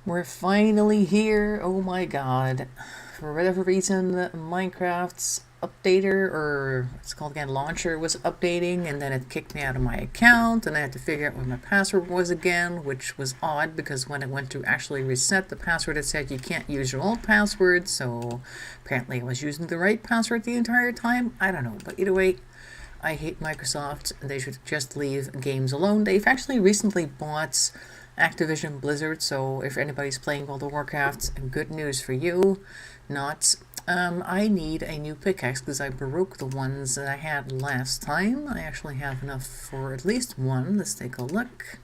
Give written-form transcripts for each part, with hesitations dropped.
We're finally here. Oh my god. For whatever reason, Minecraft's updater, or it's called again, launcher, was updating, and then it kicked me out of my account, and I had to figure out what my password was again, which was odd because when it went to actually reset the password, it said you can't use your old password, so apparently I was using the right password the entire time. I don't know, but either way, I hate Microsoft. They should just leave games alone. They've actually recently bought Activision Blizzard, so if anybody's playing World of Warcraft, good news for you. Not. I need a new pickaxe because I broke the ones that I had last time. I actually have enough for at least one. Let's take a look.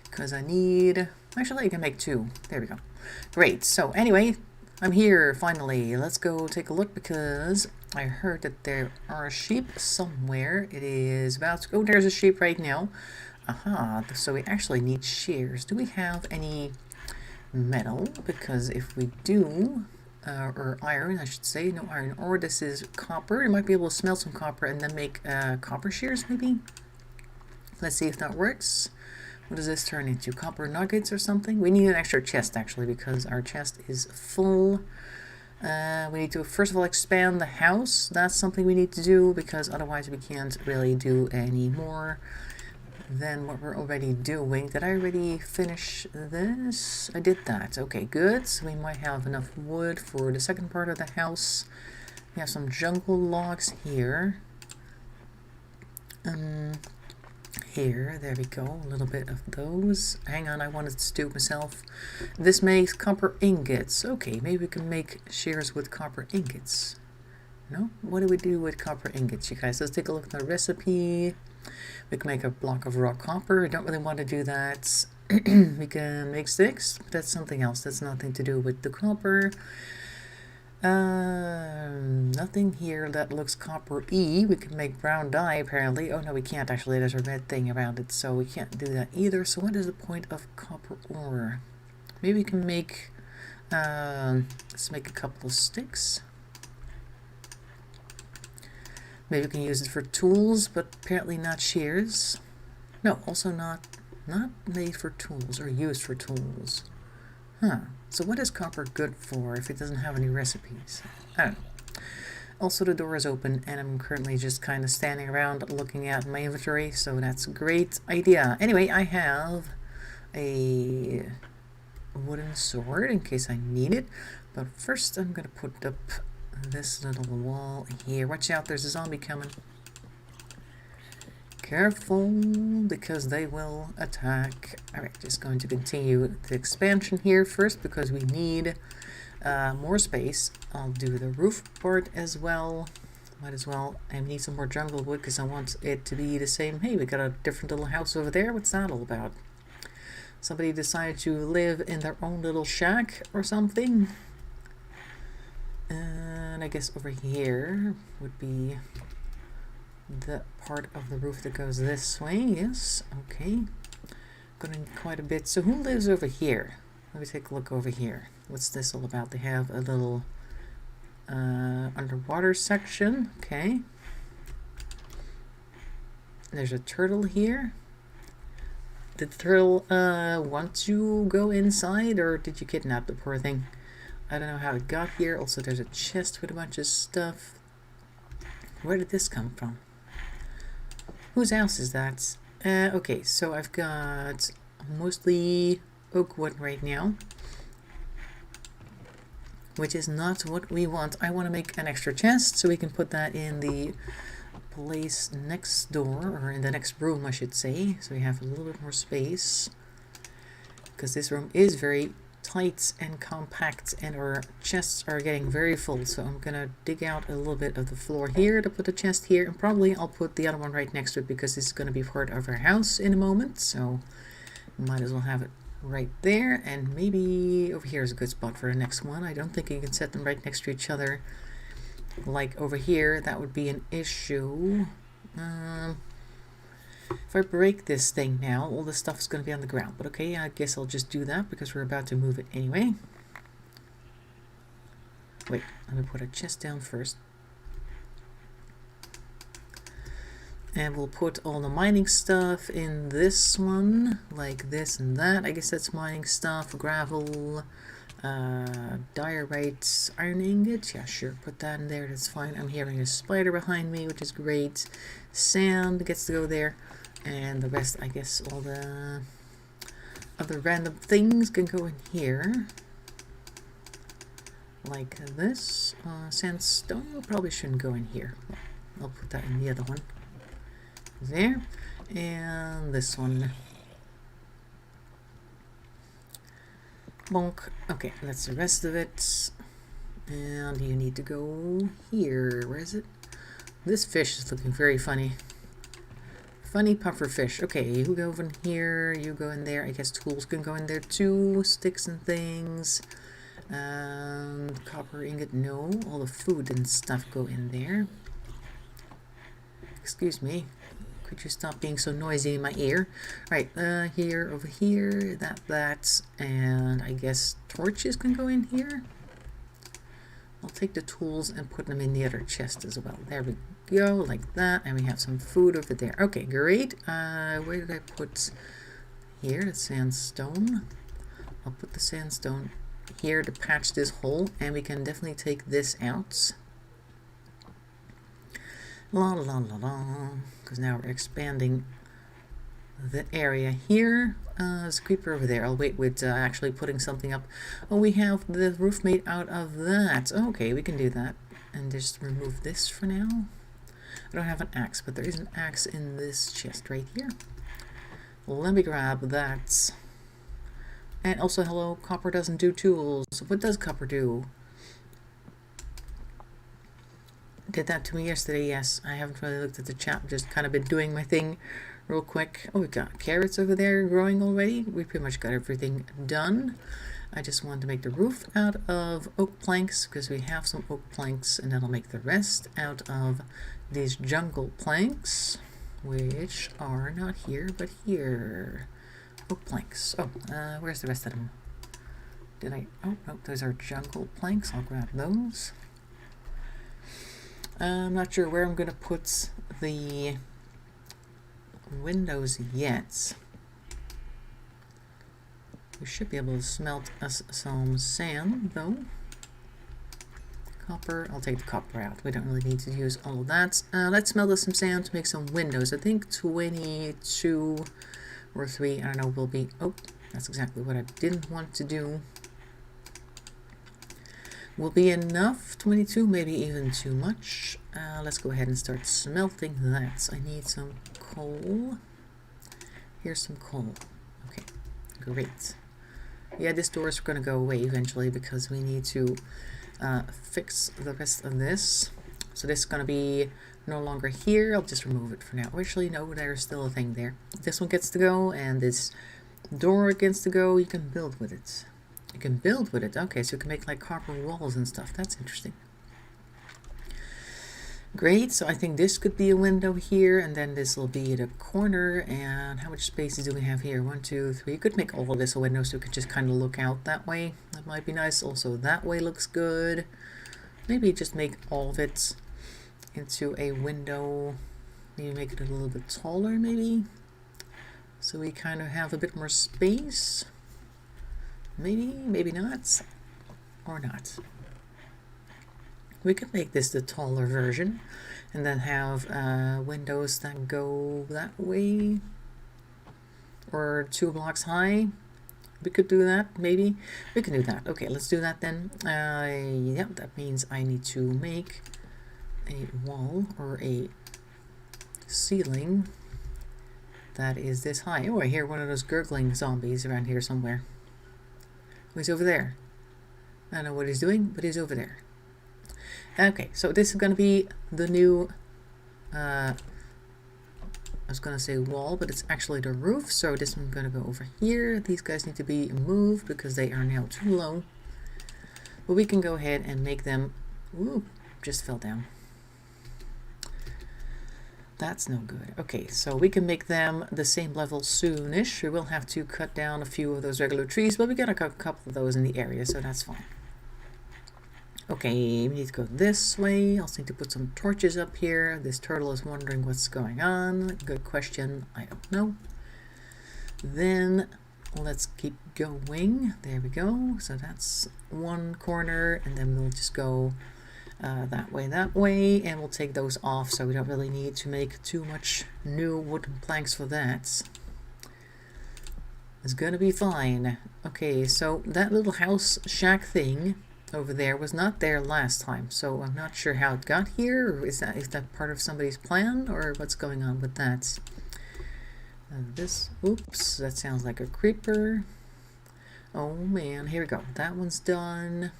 Because I need... Actually, I can make two. There we go. Great. So anyway, I'm here finally. Let's go take a look because I heard that there are sheep somewhere. It is about to... Oh, there's a sheep right now. Aha, so we actually need shears. Do we have any metal? Because if we do, or iron, I should say, no iron ore, this is copper. You might be able to smelt some copper and then make copper shears, maybe? Let's see if that works. What does this turn into? Copper nuggets or something? We need an extra chest, actually, because our chest is full. We need to, first of all, expand the house. That's something we need to do, because otherwise we can't really do any more than what we're already doing. Did I already finish this? I did that. Okay, good. So we might have enough wood for the second part of the house. We have some jungle logs here. Here, there we go. A little bit of those. Hang on, I wanted to do it myself. This makes copper ingots. Okay, maybe we can make shears with copper ingots. No? What do we do with copper ingots, you guys? Let's take a look at the recipe. We can make a block of raw copper. I don't really want to do that. We can make sticks, but that's something else. That's nothing to do with the copper. Nothing here that looks copper-y. We can make brown dye, apparently. Oh, no, we can't, actually. There's a red thing around it, so we can't do that either. So what is the point of copper ore? Maybe we can make... let's make a couple of sticks. Maybe we can use it for tools, but apparently not shears. No, also not made for tools or used for tools. Huh. So what is copper good for if it doesn't have any recipes? I don't know. Also, the door is open, and I'm currently just kind of standing around looking at my inventory, so that's a great idea. Anyway, I have a wooden sword in case I need it, but first I'm going to put up this little wall here. Watch out, there's a zombie coming. Careful, because they will attack. Alright, just going to continue the expansion here first because we need more space. I'll do the roof part as well. Might as well. I need some more jungle wood because I want it to be the same. Hey, we got a different little house over there. What's that all about? Somebody decided to live in their own little shack or something. And I guess over here would be the part of the roof that goes this way. Yes, okay. Gonna need quite a bit. So who lives over here? Let me take a look over here. What's this all about? They have a little underwater section. Okay. There's a turtle here. Did the turtle want to go inside, or did you kidnap the poor thing? I don't know how it got here. Also, there's a chest with a bunch of stuff. Where did this come from? Whose house is that? Okay, so I've got mostly oak wood right now, which is not what we want. I want to make an extra chest so we can put that in the place next door, or in the next room, I should say. So we have a little bit more space, because this room is very tight and compact, and our chests are getting very full. So I'm gonna dig out a little bit of the floor here to put the chest here, and probably I'll put the other one right next to it because this is going to be part of our house in a moment, so might as well have it right there. And maybe over here is a good spot for the next one. I don't think you can set them right next to each other like over here. That would be an issue. If I break this thing now, all this stuff is going to be on the ground. But okay, I guess I'll just do that because we're about to move it anyway. Wait, let me put a chest down first. And we'll put all the mining stuff in this one, like this and that. I guess that's mining stuff, gravel, diorite, iron ingots. Yeah, sure, put that in there, that's fine. I'm hearing a spider behind me, which is great. Sand gets to go there. And the rest, I guess, all the other random things can go in here. Like this. Sandstone probably shouldn't go in here. I'll put that in the other one. There. And this one. Bonk. Okay, that's the rest of it. And you need to go here. Where is it? This fish is looking very funny. Funny puffer fish. Okay, you go over in here, you go in there. I guess tools can go in there too. Sticks and things. Copper ingot, no. All the food and stuff go in there. Excuse me. Could you stop being so noisy in my ear? Right, here, over here, that, and I guess torches can go in here. I'll take the tools and put them in the other chest as well. There we go, like that, and we have some food over there. Okay, great. Where did I put here? The sandstone. I'll put the sandstone here to patch this hole, and we can definitely take this out. La la la la, because now we're expanding the area here. There's a creeper over there. I'll wait with actually putting something up. Oh, we have the roof made out of that. Okay, we can do that. And just remove this for now. I don't have an axe, but there is an axe in this chest right here. Let me grab that. And also, hello, copper doesn't do tools. What does copper do? Did that to me yesterday, yes. I haven't really looked at the chat, just kind of been doing my thing real quick. Oh, we got carrots over there growing already. We pretty much got everything done. I just wanted to make the roof out of oak planks because we have some oak planks, and then I'll make the rest out of these jungle planks, which are not here, but here. Oak planks. Oh, where's the rest of them? Did I? Oh, no, those are jungle planks. I'll grab those. I'm not sure where I'm going to put the windows yet. We should be able to smelt us some sand, though. Copper, I'll take the copper out. We don't really need to use all of that. Let's smelt us some sand to make some windows. I think 22 or 3, I don't know, will be... Oh, that's exactly what I didn't want to do. Will be enough. 22, maybe even too much. Let's go ahead and start smelting that. I need some coal. Here's some coal. Okay, great. Yeah, this door is going to go away eventually because we need to fix the rest of this. So this is going to be no longer here. I'll just remove it for now. Actually, no, there's still a thing there. This one gets to go, and this door gets to go. You can build with it. You can build with it. Okay, so you can make like copper walls and stuff. That's interesting. Great, so I think this could be a window here, and then this will be the corner. And how much spaces do we have here? 1, 2, 3. You could make all of this a window so you could just kind of look out that way. That might be nice. Also, that way looks good. Maybe just make all of it into a window. Maybe make it a little bit taller, maybe. So we kind of have a bit more space. Maybe, maybe not, or not. We could make this the taller version and then have windows that go that way, or 2 blocks high. We could do that, maybe. We can do that. Okay, let's do that then. Yep, that means I need to make a wall or a ceiling that is this high. Oh, I hear one of those gurgling zombies around here somewhere. Oh, he's over there. I don't know what he's doing, but he's over there. Okay, so this is going to be the new, I was going to say wall, but it's actually the roof. So this one's going to go over here. These guys need to be moved because they are now too low. But we can go ahead and make them, ooh, just fell down. That's no good. Okay, so we can make them the same level soonish. We will have to cut down a few of those regular trees, but we got a couple of those in the area, so that's fine. Okay, we need to go this way. Also need to put some torches up here. This turtle is wondering what's going on. Good question. I don't know. Then let's keep going. There we go. So that's one corner, and then we'll just go that way, and we'll take those off so we don't really need to make too much new wooden planks for that. It's gonna be fine. Okay, so that little house shack thing over there was not there last time, so I'm not sure how it got here, or is that part of somebody's plan, or what's going on with that? Oops, that sounds like a creeper. Oh man, here we go. That one's done.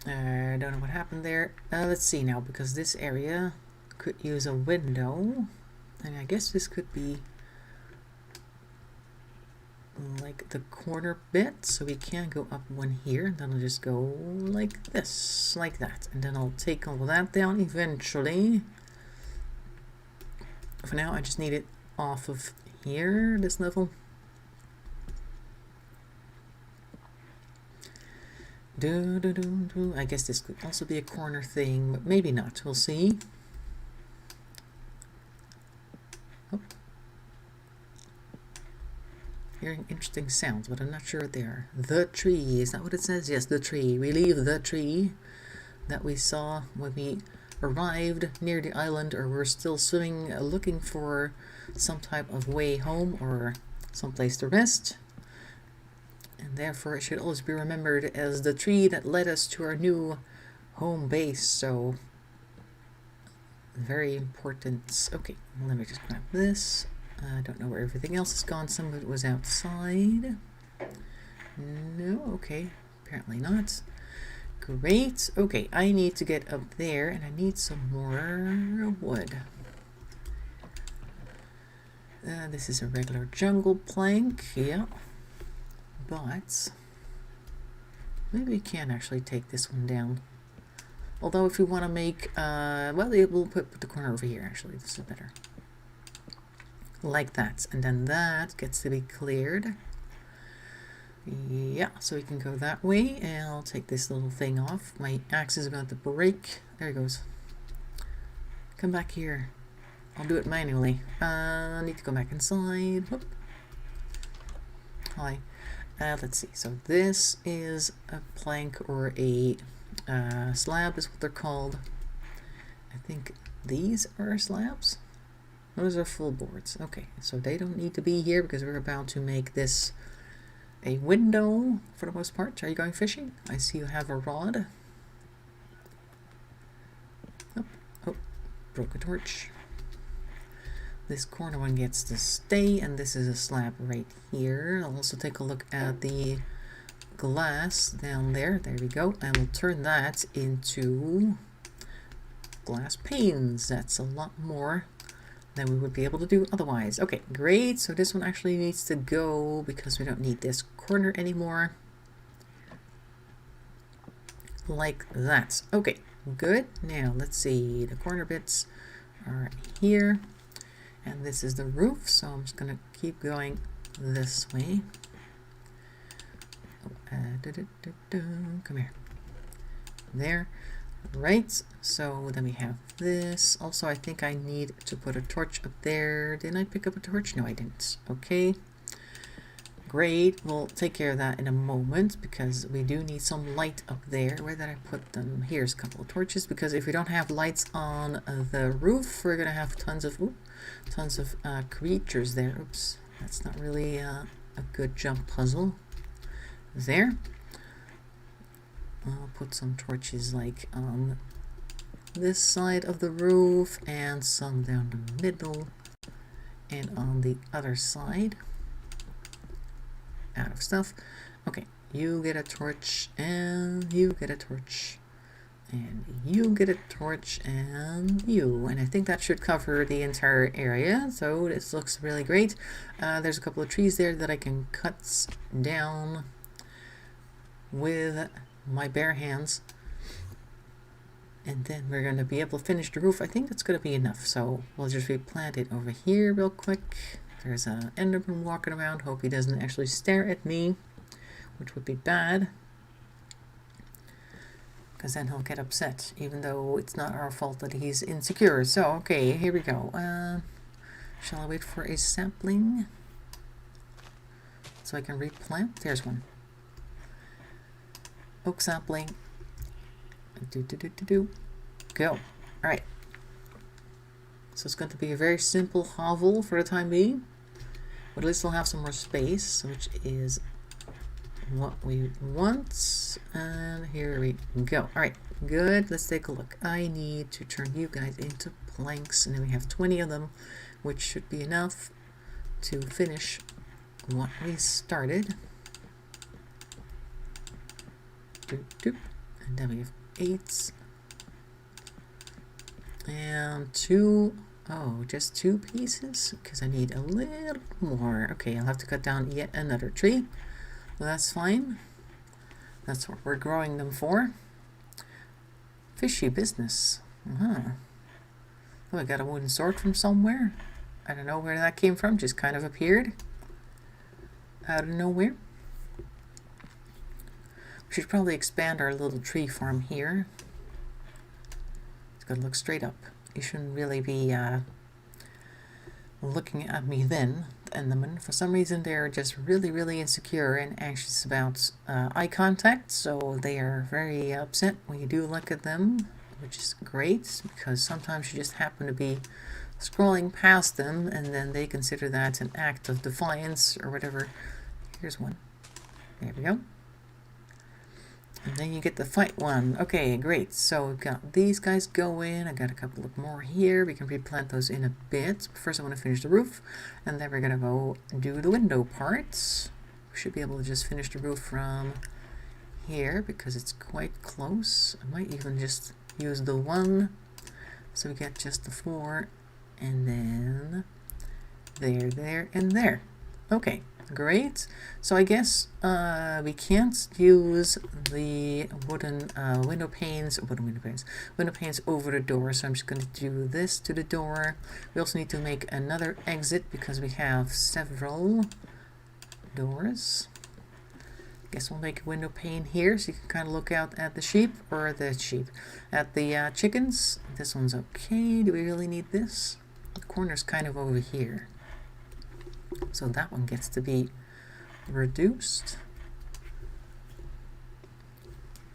I don't know what happened there. Let's see now, because this area could use a window, and I guess this could be like the corner bit, so we can go up one here, and then I'll just go like this, like that, and then I'll take all of that down eventually. For now, I just need it off of here, this level. I guess this could also be a corner thing, but maybe not. We'll see. Oh. Hearing interesting sounds, but I'm not sure what they are. The tree, is that what it says? Yes, the tree. We leave the tree that we saw when we arrived near the island, or we're still swimming, looking for some type of way home or some place to rest. And therefore it should always be remembered as the tree that led us to our new home base. So very important. Okay, let me just grab this. I don't know where everything else has gone. Some of it was outside. No, okay, apparently not. Great. Okay, I need to get up there, and I need some more wood. This is a regular jungle plank, yeah. But maybe we can actually take this one down. Although if we want to make, well, we'll put the corner over here, actually. This is better. Like that. And then that gets to be cleared. Yeah, so we can go that way, and I'll take this little thing off. My axe is about to break. There it goes. Come back here. I'll do it manually. I need to go back inside. Whoop. Hi. Let's see. So this is a plank, or a slab is what they're called. I think these are slabs. Those are full boards. Okay, so they don't need to be here because we're about to make this a window for the most part. Are you going fishing? I see you have a rod. Oh, broke a torch. This corner one gets to stay, and this is a slab right here. I'll also take a look at the glass down there. There we go. And we'll turn that into glass panes. That's a lot more than we would be able to do otherwise. Okay, great. So this one actually needs to go because we don't need this corner anymore. Like that. Okay, good. Now let's see. The corner bits are here. And this is the roof, so I'm just going to keep going this way. Come here. There. Right, so then we have this. Also, I think I need to put a torch up there. Didn't I pick up a torch? No, I didn't. Okay. Great. We'll take care of that in a moment because we do need some light up there. Where did I put them? Here's a couple of torches, because if we don't have lights on the roof, we're going to have tons of creatures there. Oops. That's not really a good jump puzzle. There. I'll put some torches like on this side of the roof, and some down the middle, and on the other side. Out of stuff. Okay, you get a torch, and you get a torch, and you get a torch, and you. And I think that should cover the entire area, so this looks really great. There's a couple of trees there that I can cut down with my bare hands, and then we're going to be able to finish the roof. I think that's going to be enough, so we'll just replant it over here real quick. There's an Enderman walking around. Hope he doesn't actually stare at me, which would be bad. because then he'll get upset, even though it's not our fault that he's insecure. So, okay, here we go. Shall I wait for a sapling so I can replant? There's one. Oak sapling. Go. Alright. So it's going to be a very simple hovel for the time being. But at least we'll have some more space, which is what we want. And here we go. Alright, good. Let's take a look. I need to turn you guys into planks, and then we have 20 of them, which should be enough to finish what we started. And then we have 8. And 2. Oh, just 2 pieces? Because I need a little more. Okay, I'll have to cut down yet another tree. Well, that's fine. That's what we're growing them for. Fishy business. Oh, I got a wooden sword from somewhere. I don't know where that came from. Just kind of appeared out of nowhere. We should probably expand our little tree farm here. It's got to look straight up. You shouldn't really be looking at me then, the Endermen. For some reason, they're just really insecure and anxious about eye contact, so they are very upset when you do look at them, which is great, because sometimes you just happen to be scrolling past them, and then they consider that an act of defiance or whatever. Here's one. There we go. And then you get the fight one. Okay, great. So we've got these guys going. I got a couple of more here. We can replant those in a bit. First I want to finish the roof, and then we're going to go do the window parts. We should be able to just finish the roof from here because it's quite close. I might even just use the 1 so we get just the 4, and then there, and there. Okay. Great. So I guess we can't use the wooden window panes over the door. So I'm just going to do this to the door. We also need to make another exit because we have several doors. Guess we'll make a window pane here so you can kind of look out at the sheep, or at the chickens. This one's okay. Do we really need this? The corner's kind of over here. So that one gets to be reduced.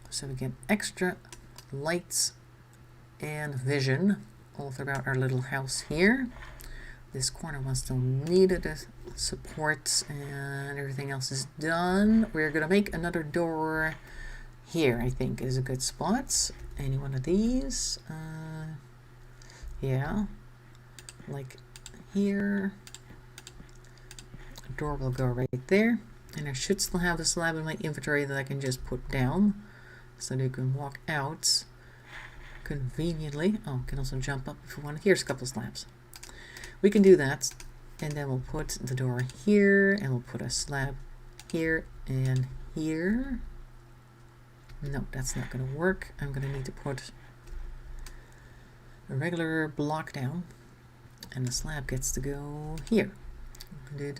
So we get extra lights and vision all throughout our little house here. This corner one still needed a support, and everything else is done. We're going to make another door here, I think is a good spot. Any one of these. Yeah. Like here. Door will go right there, and I should still have a slab in my inventory that I can just put down so that you can walk out conveniently. Oh, I can also jump up if you want. Here's a couple of slabs. We can do that, and then we'll put the door here, and we'll put a slab here and here. No, that's not going to work. I'm going to need to put a regular block down, and the slab gets to go here. And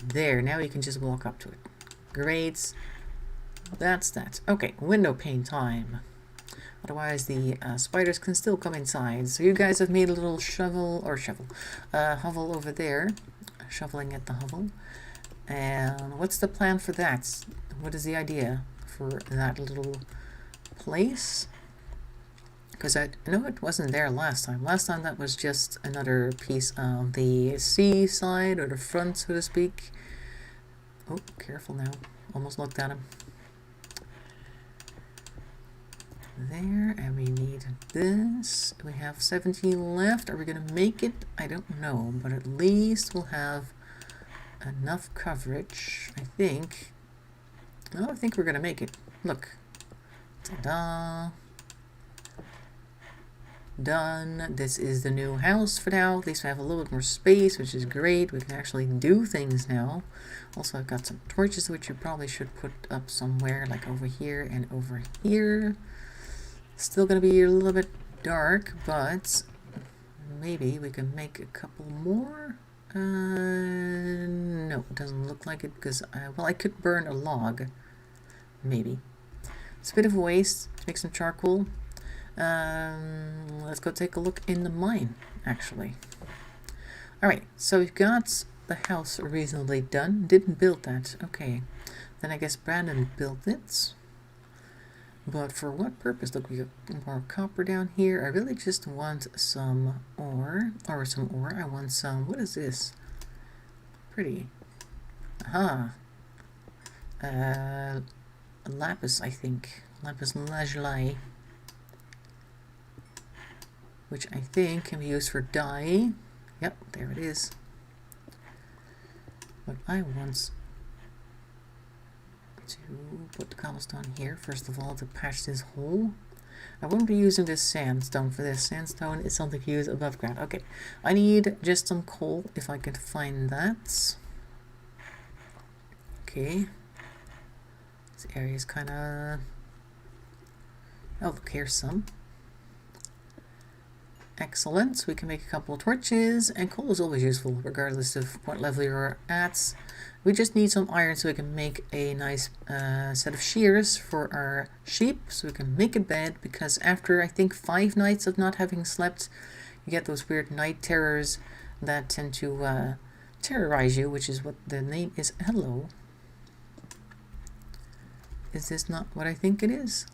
there, now you can just walk up to it. Great. That's that. Okay, window pane time. Otherwise the spiders can still come inside. So you guys have made a little hovel over there. Shoveling at the hovel. And what's the plan for that? What is the idea for that little place? Because I know it wasn't there last time. Last time that was just another piece of the seaside, or the front, so to speak. Oh, careful now. Almost looked at him. There, and we need this. We have 17 left. Are we going to make it? I don't know, but at least we'll have enough coverage, I think. Oh, I think we're going to make it. Look. Ta-da! Done. This is the new house for now. At least we have a little bit more space, which is great. We can actually do things now. Also, I've got some torches which you probably should put up somewhere, like over here and over here. Still going to be a little bit dark, but maybe we can make a couple more. No, it doesn't look like it, because well, I could burn a log, Maybe. It's a bit of a waste to make some charcoal. Let's go take a look in the mine, actually. Alright, so we've got the house reasonably done. Didn't build that. Okay. Then I guess Brandon built it. But for what purpose? Look, we got more copper down here. I really just want some ore. Or some ore. I want some... What is this? Pretty. Aha. Lapis, I think. Lapis lazuli. Which I think can be used for dye. Yep, there it is. But I want to put the cobblestone here, first of all, to patch this hole. I won't be using this sandstone for this. Sandstone is something to use above ground. Okay, I need just some coal, if I can find that. Okay. This area is kind of... Oh, look, here's some. Excellent. So we can make a couple of torches, and coal is always useful regardless of what level you're at. We just need some iron so we can make a nice set of shears for our sheep, so we can make a bed, because after I think 5 nights of not having slept, you get those weird night terrors that tend to terrorize you, which is what the name is. Hello. Is this not what I think it is?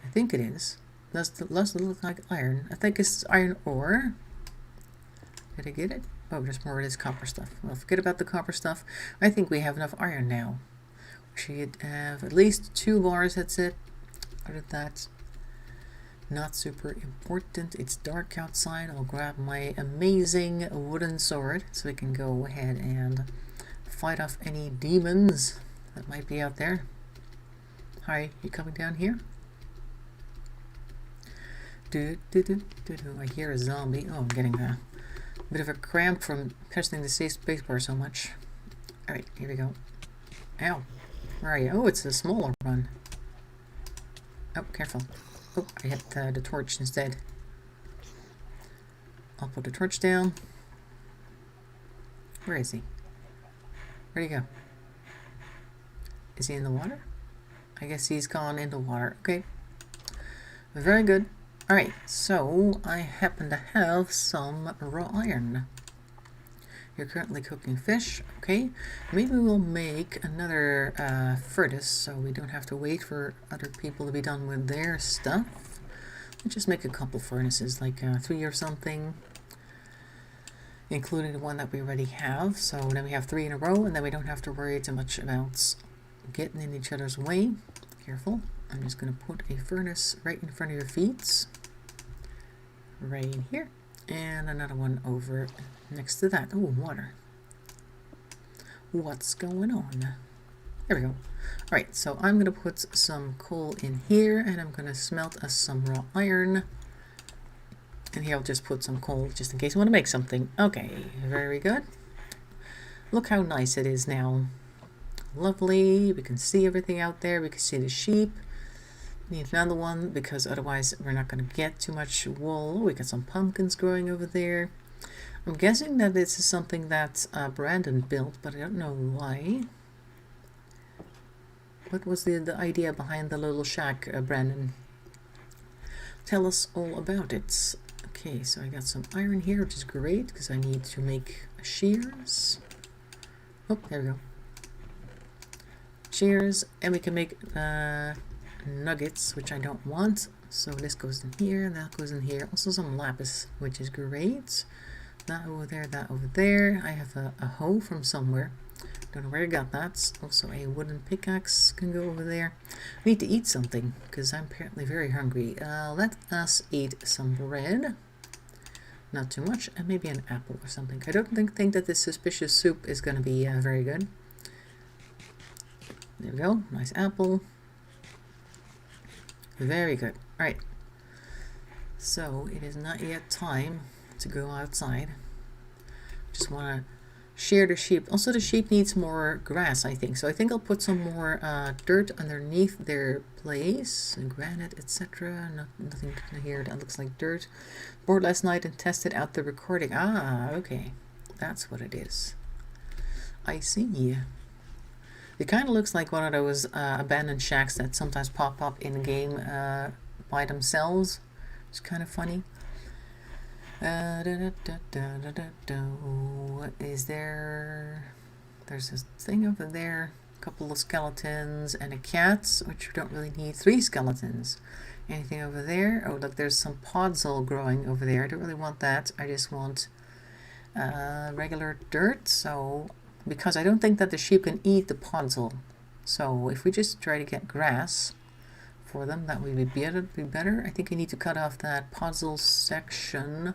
I think it is. Does look like iron. I think it's iron ore. Did I get it? Oh, there's more of this copper stuff. Well, forget about the copper stuff. I think we have enough iron now. We should have at least 2 bars, that's it. Other than that, not super important. It's dark outside. I'll grab my amazing wooden sword so we can go ahead and fight off any demons that might be out there. Hi, you coming down here? I hear a zombie. Oh, I'm getting a bit of a cramp from pressing the spacebar so much. Alright, here we go. Ow. Where are you? Oh, it's a smaller one. Oh, careful. Oh, I hit the torch instead. I'll put the torch down. Where is he? Where'd he go? Is he in the water? I guess he's gone in the water. Okay. Very good. Alright, so I happen to have some raw iron. You're currently cooking fish, okay. Maybe we'll make another furnace so we don't have to wait for other people to be done with their stuff. Let's just make a couple furnaces, like 3 or something, including the one that we already have. So then we have 3 in a row, and then we don't have to worry too much about getting in each other's way. Careful. I'm just going to put a furnace right in front of your feet. Right in here. And another one over next to that. Oh, water. What's going on? There we go. Alright, so I'm going to put some coal in here, and I'm going to smelt us some raw iron. And here I'll just put some coal just in case you want to make something. Okay, very good. Look how nice it is now. Lovely. We can see everything out there. We can see the sheep. Need another one because otherwise we're not going to get too much wool. We got some pumpkins growing over there. I'm guessing that this is something that Brandon built, but I don't know why. What was the idea behind the little shack, Brandon? Tell us all about it. Okay, so I got some iron here, which is great because I need to make shears. Oh, there we go. Shears, and we can make nuggets, which I don't want, so this goes in here, that goes in here. Also some lapis, which is great. That over there, that over there. I have a hoe from somewhere, don't know where I got that. Also a wooden pickaxe can go over there. I need to eat something because I'm apparently very hungry. Let us eat some bread, not too much, and maybe an apple or something. I don't think that this suspicious soup is going to be very good. There we go, nice apple. Very good. Alright. So, it is not yet time to go outside. Just want to shear the sheep. Also, the sheep needs more grass, I think. So, I think I'll put some more dirt underneath their place. Granite, etc. Nothing here that looks like dirt. Bored last night and tested out the recording. Ah, okay. That's what it is. I see. It kind of looks like one of those abandoned shacks that sometimes pop up in the game by themselves. It's kind of funny. Is there... There's this thing over there. A couple of skeletons and a cat, which we don't really need. 3 skeletons. Anything over there? Oh, look, there's some podzol growing over there. I don't really want that. I just want regular dirt. So, because I don't think that the sheep can eat the podzol. So, if we just try to get grass for them, that would be better. I think I need to cut off that podzol section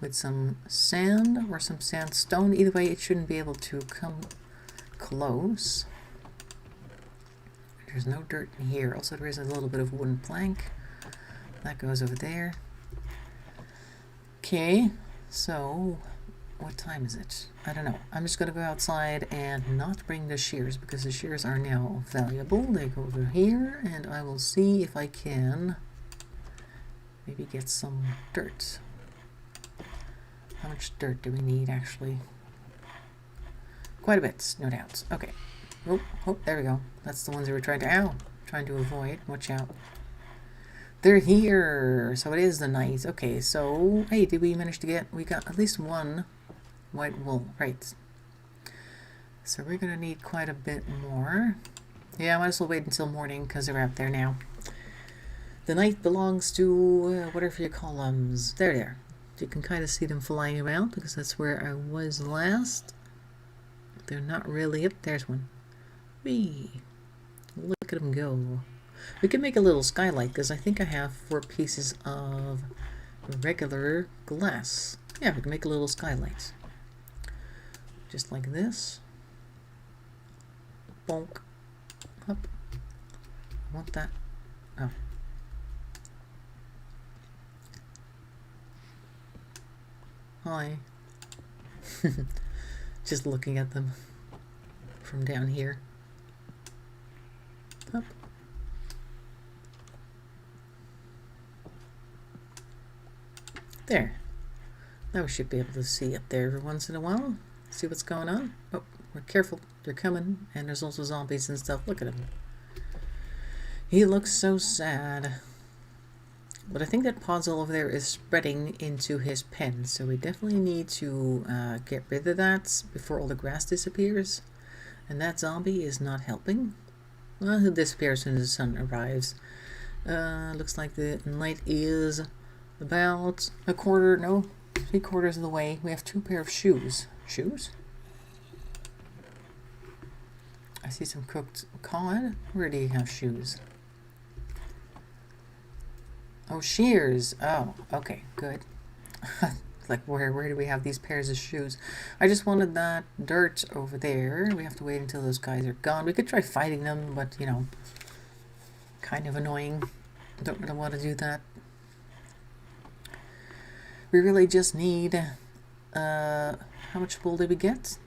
with some sand or some sandstone. Either way, it shouldn't be able to come close. There's no dirt in here. Also, there is a little bit of wooden plank. That goes over there. Okay, so what time is it? I don't know. I'm just going to go outside and not bring the shears because the shears are now valuable. They go over here, and I will see if I can maybe get some dirt. How much dirt do we need, actually? Quite a bit, no doubt. Okay. Oh, there we go. That's the ones we were trying to avoid. Watch out. They're here. So it is the night. Okay, so, hey, did we manage to get... We got at least one white wool. Right. So we're going to need quite a bit more. Yeah, I might as well wait until morning because they're out there now. The night belongs to, whatever you call them. There. You can kind of see them flying around because that's where I was last. They're not really... Yep, there's one. Whee! Look at them go. We can make a little skylight because I think I have 4 pieces of regular glass. Yeah, we can make a little skylight. Just like this. Bonk. Up. I want that. Oh. Hi. Just looking at them from down here. Up. There. Now we should be able to see up there every once in a while. See what's going on. Oh, we're careful. They're coming. And there's also zombies and stuff. Look at him. He looks so sad. But I think that podzol over there is spreading into his pen. So we definitely need to get rid of that before all the grass disappears. And that zombie is not helping. Well, he'll disappear as soon as the sun arrives. Looks like the night is about a quarter, no, 3/4 of the way. We have 2 pair of shoes. Shoes? I see some cooked cod. Where do you have shoes? Oh, shears. Oh, okay, good. Like, where do we have these pairs of shoes? I just wanted that dirt over there. We have to wait until those guys are gone. We could try fighting them, but, you know, kind of annoying. Don't really want to do that. We really just need, how much wool did we get?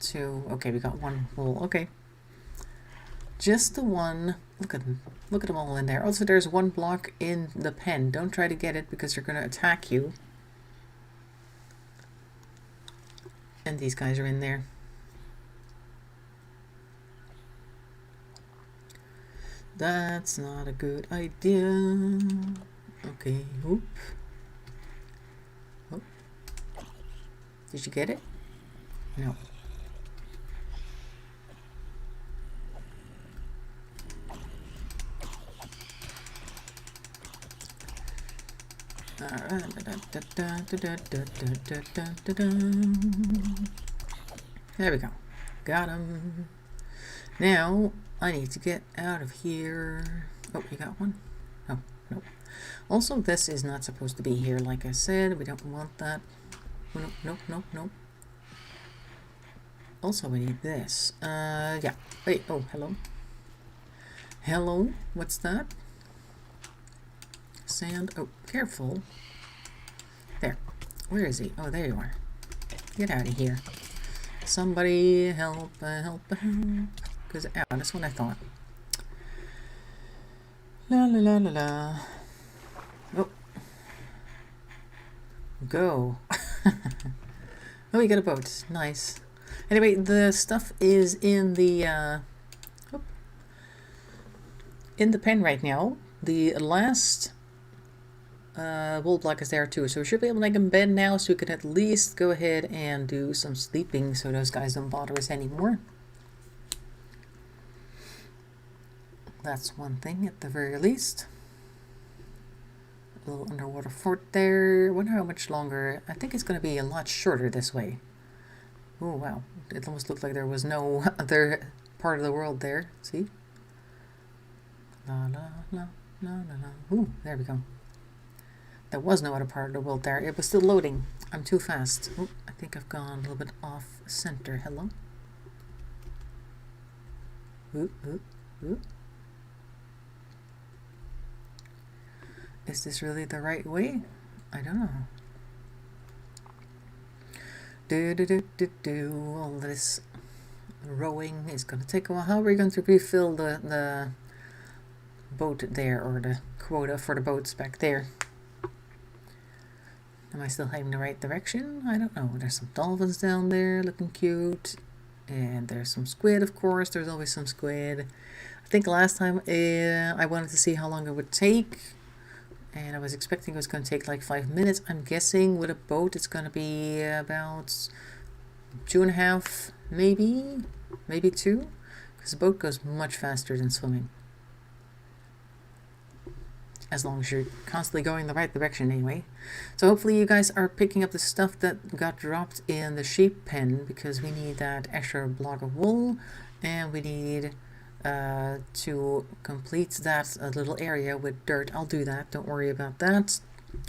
2. Okay, we got 1 wool. Okay. Just the one. Look at them. Look at them all in there. Also, there's 1 block in the pen. Don't try to get it because they're going to attack you. And these guys are in there. That's not a good idea. Okay, oop. Oh. Did you get it? No. There we go. Got him. Now, I need to get out of here. Oh, you got one? Oh, nope. Also, this is not supposed to be here, like I said. We don't want that. Oh, nope. Also, we need this. Yeah. Wait, oh, hello. Hello? What's that? Sand. Oh, careful. There. Where is he? Oh, there you are. Get out of here. Somebody help. Because, ow, that's what I thought. La. Oh. Go. Oh, we got a boat. Nice. Anyway, the stuff is in the pen right now. The last wool block is there too, so we should be able to make them bed now, so we can at least go ahead and do some sleeping so those guys don't bother us anymore. That's one thing at the very least. A little underwater fort there. I wonder how much longer. I think it's going to be a lot shorter this way. Oh wow, it almost looked like there was no other part of the world there. See? La la la la la la. Ooh, there we go. There was no other part of the world there. It was still loading. I'm too fast. Ooh, I think I've gone a little bit off center. Hello? Ooh, ooh, ooh. Is this really the right way? I don't know. All this rowing is going to take a while. How are we going to refill the boat there, or the quota for the boats back there? Am I still heading the right direction? I don't know. There's some dolphins down there looking cute. And there's some squid, of course. There's always some squid. I think last time I wanted to see how long it would take. And I was expecting it was going to take like 5 minutes. I'm guessing with a boat it's going to be about 2.5, maybe 2. Because the boat goes much faster than swimming. As long as you're constantly going the right direction anyway. So hopefully you guys are picking up the stuff that got dropped in the sheep pen, because we need that extra block of wool, and we need to complete that little area with dirt. I'll do that, don't worry about that.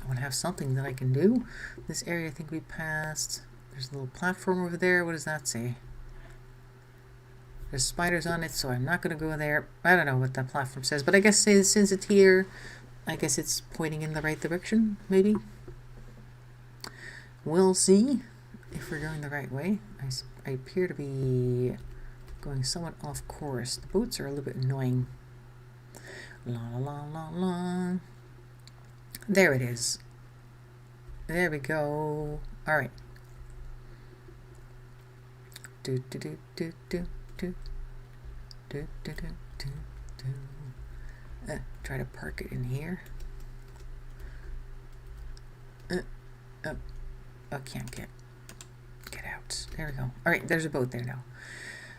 I want to have something that I can do. This area I think we passed. There's a little platform over there. What does that say? There's spiders on it, so I'm not going to go there. I don't know what that platform says, but I guess since it's here, I guess it's pointing in the right direction, maybe? We'll see if we're going the right way. I appear to be going somewhat off course. The boats are a little bit annoying. La la la la. There it is. There we go. Alright. Do do do do do do do do do do do. Try to park it in here. Oh, can't get out. There we go. Alright, there's a boat there now.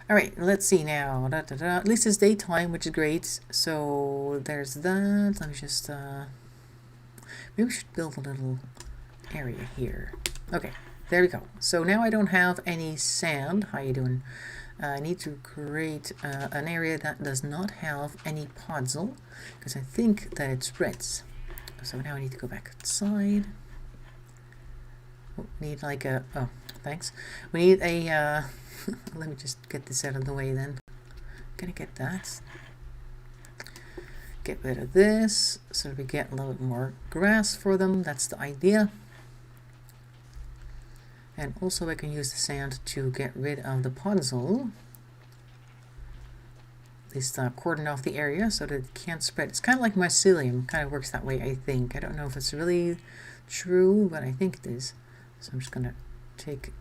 Alright, let's see now. At least it's daytime, which is great. So there's that. Let me just maybe we should build a little area here. Okay, there we go. So now I don't have any sand. How you doing? I need to create an area that does not have any podzol, because I think that it spreads. So now I need to go back outside. Oh, need like a, oh, thanks. We need a, let me just get this out of the way then. Gonna get that. Get rid of this, so we get a little bit more grass for them. That's the idea. And also I can use the sand to get rid of the podzol. At least cordon off the area so that it can't spread. It's kind of like mycelium. Kind of works that way, I think. I don't know if it's really true, but I think it is. So I'm just going to take,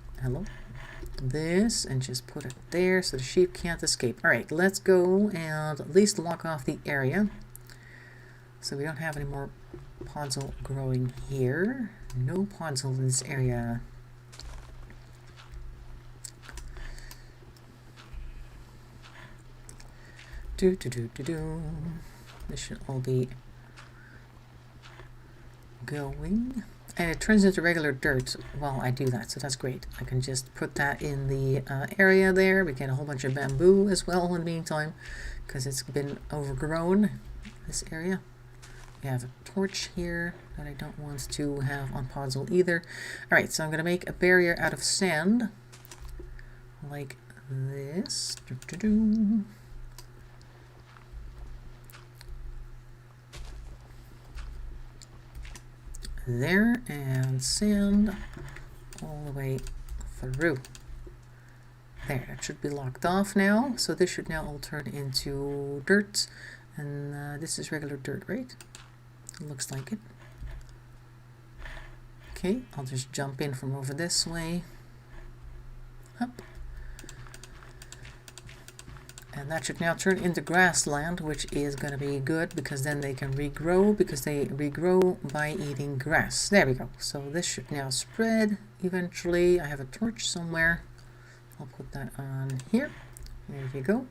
this and just put it there so the sheep can't escape. Alright, let's go and at least lock off the area. So we don't have any more podzol growing here. No podzol in this area. This should all be going. And it turns into regular dirt while I do that, so that's great. I can just put that in the area there. We get a whole bunch of bamboo as well in the meantime, because it's been overgrown, this area. We have a torch here that I don't want to have on podzol either. Alright, so I'm going to make a barrier out of sand, like this. There, and sand all the way through. There, that should be locked off now. So this should now all turn into dirt, and this is regular dirt, right? It looks like it. Okay, I'll just jump in from over this way. Up. And that should now turn into grassland, which is going to be good because then they can regrow, because they regrow by eating grass. There we go. So this should now spread eventually. I have a torch somewhere. I'll put that on here. There you go.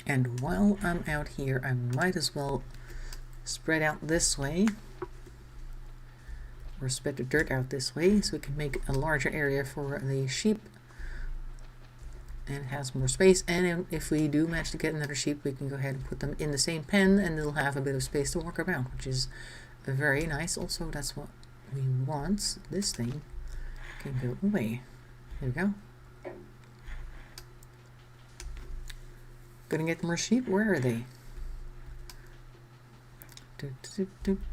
And while I'm out here, I might as well spread out this way, or spread the dirt out this way, so we can make a larger area for the sheep, and it has more space. And if we do manage to get another sheep, we can go ahead and put them in the same pen, and they'll have a bit of space to walk around, which is very nice. Also, that's what we want. This thing can go away. There we go. Gonna get more sheep. Where are they?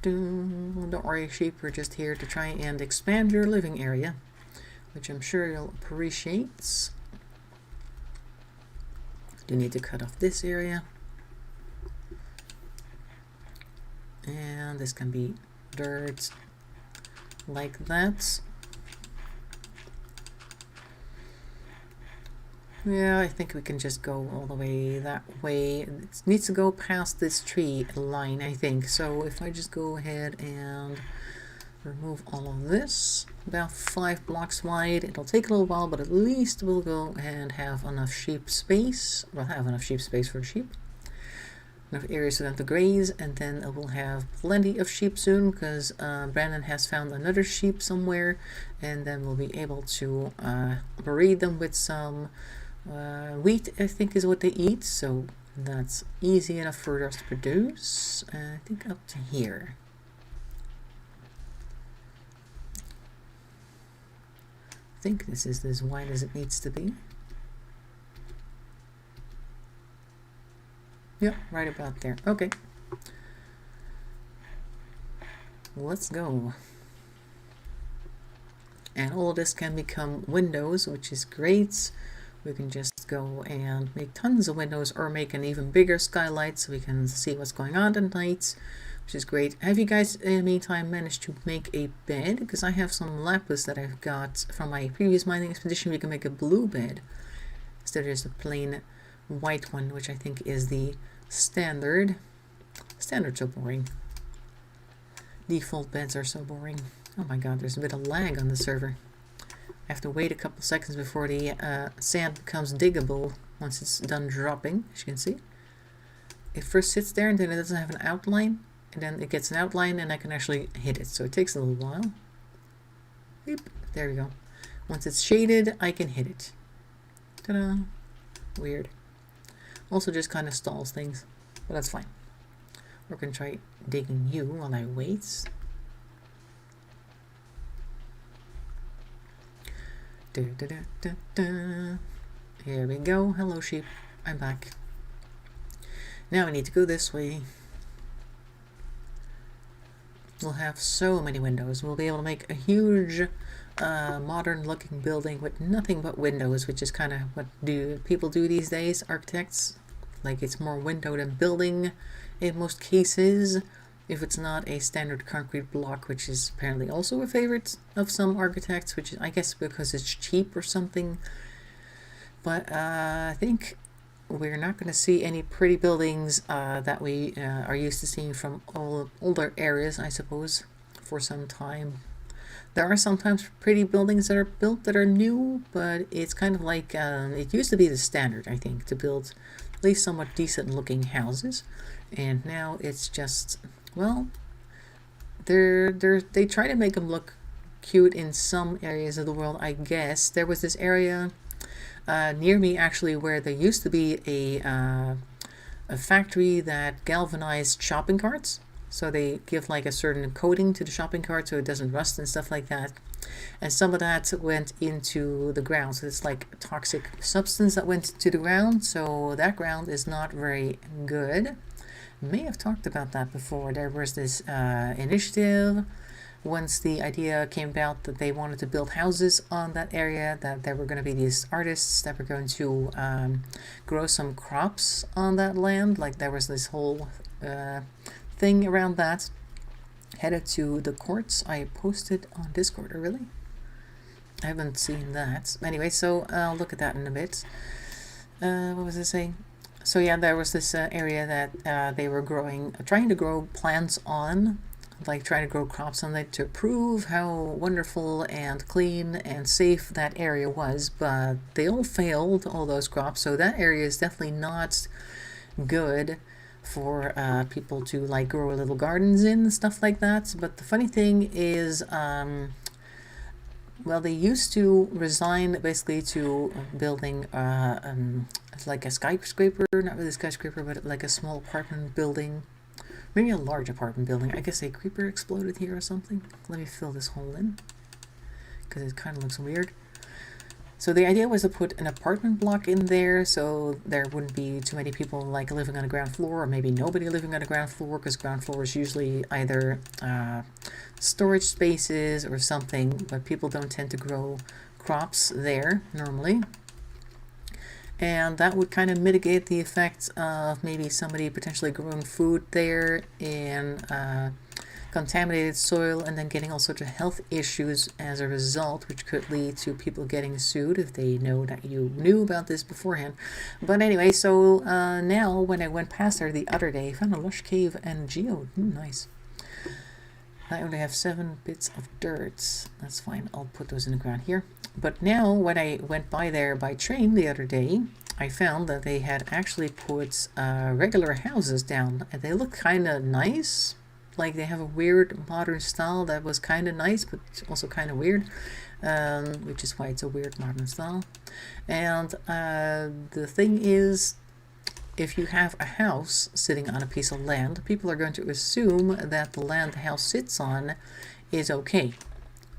Don't worry, sheep, we're just here to try and expand your living area, which I'm sure you'll appreciate. Do need to cut off this area, and this can be dirt like that. Yeah, I think we can just go all the way that way. It needs to go past this tree line, I think. So if I just go ahead and remove all of this, about 5 blocks wide. It'll take a little while, but at least we'll go and have enough sheep space. We'll have enough sheep space for sheep. Enough areas for them to graze, and then we'll have plenty of sheep soon, because Brandon has found another sheep somewhere, and then we'll be able to breed them with some wheat, I think is what they eat, so that's easy enough for us to produce. I think up to here. I think this is as wide as it needs to be. Yep, right about there. Okay. Let's go. And all of this can become windows, which is great. We can just go and make tons of windows, or make an even bigger skylight so we can see what's going on at night, which is great. Have you guys in the meantime managed to make a bed? Because I have some lapis that I've got from my previous mining expedition. We can make a blue bed instead of just a plain white one, which I think is the standard. Standard's so boring. Default beds are so boring. Oh my god, there's a bit of lag on the server. I have to wait a couple seconds before the sand becomes diggable once it's done dropping, as you can see. It first sits there and then it doesn't have an outline, and then it gets an outline and I can actually hit it, so it takes a little while. Beep. There we go. Once it's shaded, I can hit it. Ta-da! Weird. Also just kind of stalls things, but that's fine. We're going to try digging you while I wait. Here we go. Hello, sheep. I'm back. Now we need to go this way. We'll have so many windows. We'll be able to make a huge modern looking building with nothing but windows, which is kind of what people do these days, architects. Like, it's more window than building in most cases, if it's not a standard concrete block, which is apparently also a favorite of some architects, which is, I guess, because it's cheap or something. But I think we're not going to see any pretty buildings that we are used to seeing from older areas, I suppose, for some time. There are sometimes pretty buildings that are built that are new, but it's kind of like, it used to be the standard, I think, to build at least somewhat decent looking houses. And now it's just, well, they try to make them look cute in some areas of the world, I guess. There was this area near me, actually, where there used to be a factory that galvanized shopping carts. So they give like a certain coating to the shopping cart so it doesn't rust and stuff like that. And some of that went into the ground. So it's like a toxic substance that went to the ground. So that ground is not very good. May have talked about that before. There was this initiative once the idea came about that they wanted to build houses on that area, that there were going to be these artists that were going to grow some crops on that land. Like, there was this whole thing around that. Headed to the courts. I posted on Discord. Really? I haven't seen that. Anyway, so I'll look at that in a bit. What was I saying? So yeah, there was this area that they were trying to grow plants on, like trying to grow crops on it to prove how wonderful and clean and safe that area was, but they all failed, all those crops, so that area is definitely not good for people to like grow little gardens in and stuff like that. But the funny thing is, well, they used to resign basically to building like a skyscraper, not really a skyscraper, but like a small apartment building, maybe a large apartment building. I guess a creeper exploded here or something. Let me fill this hole in because it kind of looks weird. So the idea was to put an apartment block in there so there wouldn't be too many people like living on the ground floor, or maybe nobody living on the ground floor, because ground floor is usually either storage spaces or something, but people don't tend to grow crops there normally. And that would kind of mitigate the effects of maybe somebody potentially growing food there in contaminated soil and then getting all sorts of health issues as a result, which could lead to people getting sued if they know that you knew about this beforehand. But anyway, so now when I went past there the other day, I found a lush cave and geode. Nice. I only have 7 bits of dirt. That's fine. I'll put those in the ground here. But now when I went by there by train the other day, I found that they had actually put regular houses down, and they look kind of nice. Like they have a weird modern style that was kind of nice, but also kind of weird, which is why it's a weird modern style. And the thing is, if you have a house sitting on a piece of land, people are going to assume that the land the house sits on is okay,